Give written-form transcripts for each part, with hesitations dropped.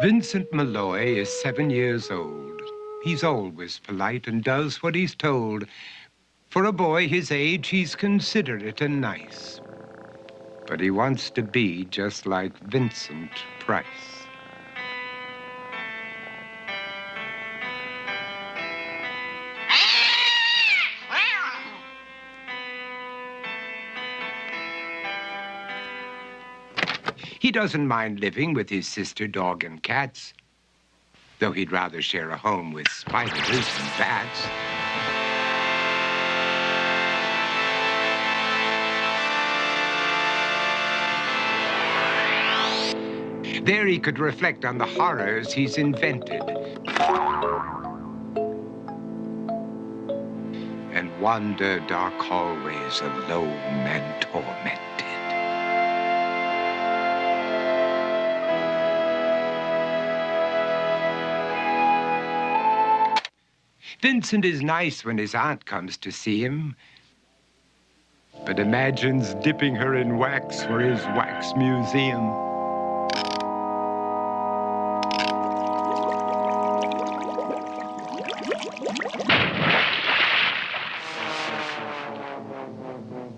Vincent Malloy is 7 years old. He's always polite and does what he's told. For a boy his age, he's considerate and nice. But he wants to be just like Vincent Price. He doesn't mind living with his sister, dog, and cats, though he'd rather share a home with spiders and bats. There he could reflect on the horrors he's invented and wander dark hallways alone and tormented. Vincent is nice when his aunt comes to see him, but imagines dipping her in wax for his wax museum.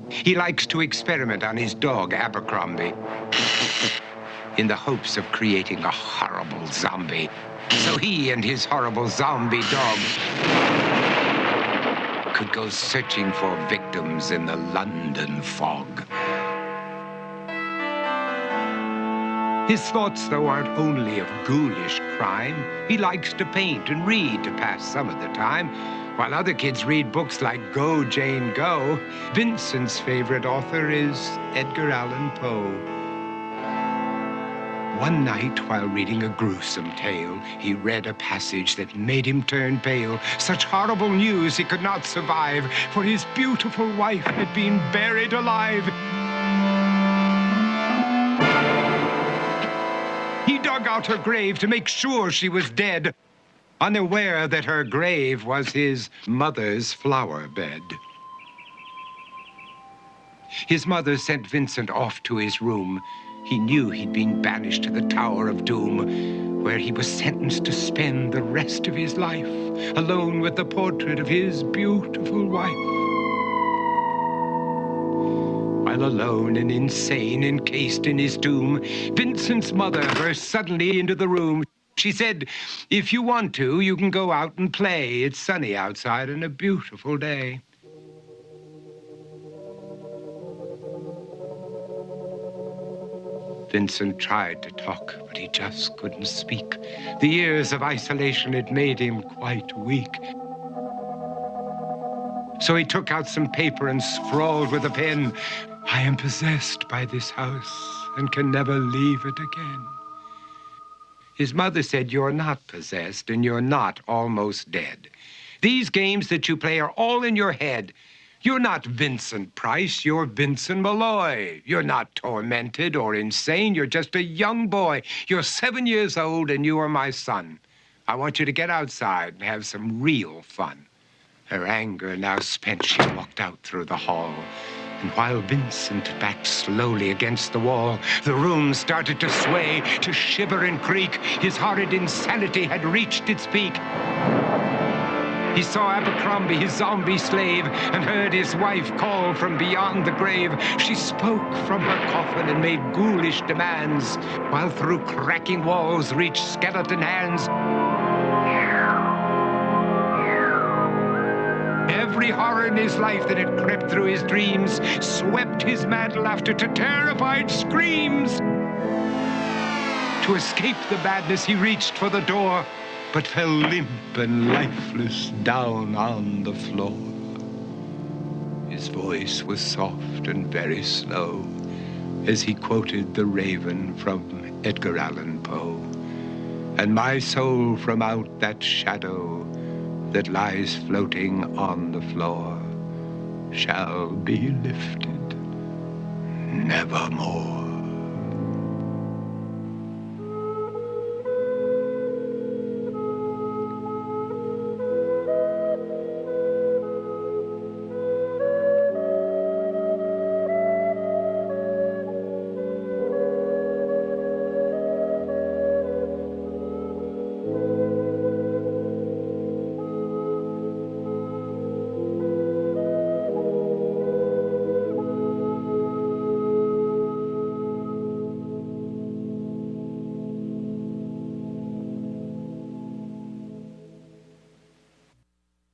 He likes to experiment on his dog, Abercrombie, in the hopes of creating a horrible zombie. So he and his horrible zombie dog could go searching for victims in the London fog. His thoughts, though, aren't only of ghoulish crime. He likes to paint and read to pass some of the time. While other kids read books like Go, Jane, Go, Vincent's favorite author is Edgar Allan Poe. One night, while reading a gruesome tale, he read a passage that made him turn pale. Such horrible news he could not survive, for his beautiful wife had been buried alive. He dug out her grave to make sure she was dead, unaware that her grave was his mother's flower bed. His mother sent Vincent off to his room. He knew he'd been banished to the Tower of Doom, where he was sentenced to spend the rest of his life alone with the portrait of his beautiful wife. While alone and insane, encased in his tomb, Vincent's mother burst suddenly into the room. She said, "If you want to, you can go out and play. It's sunny outside and a beautiful day." Vincent tried to talk, but he just couldn't speak. The years of isolation had made him quite weak. So he took out some paper and scrawled with a pen, "I am possessed by this house and can never leave it again." His mother said, "You're not possessed and you're not almost dead. These games that you play are all in your head. You're not Vincent Price, you're Vincent Malloy. You're not tormented or insane, you're just a young boy. You're 7 years old and you are my son. I want you to get outside and have some real fun." Her anger now spent, she walked out through the hall. And while Vincent backed slowly against the wall, the room started to sway, to shiver and creak. His horrid insanity had reached its peak. He saw Abercrombie, his zombie slave, and heard his wife call from beyond the grave. She spoke from her coffin and made ghoulish demands, while through cracking walls reached skeleton hands. Every horror in his life that had crept through his dreams swept his mad laughter to terrified screams. To escape the madness, he reached for the door, but fell limp and lifeless down on the floor. His voice was soft and very slow as he quoted The Raven from Edgar Allan Poe. "And my soul from out that shadow that lies floating on the floor shall be lifted nevermore."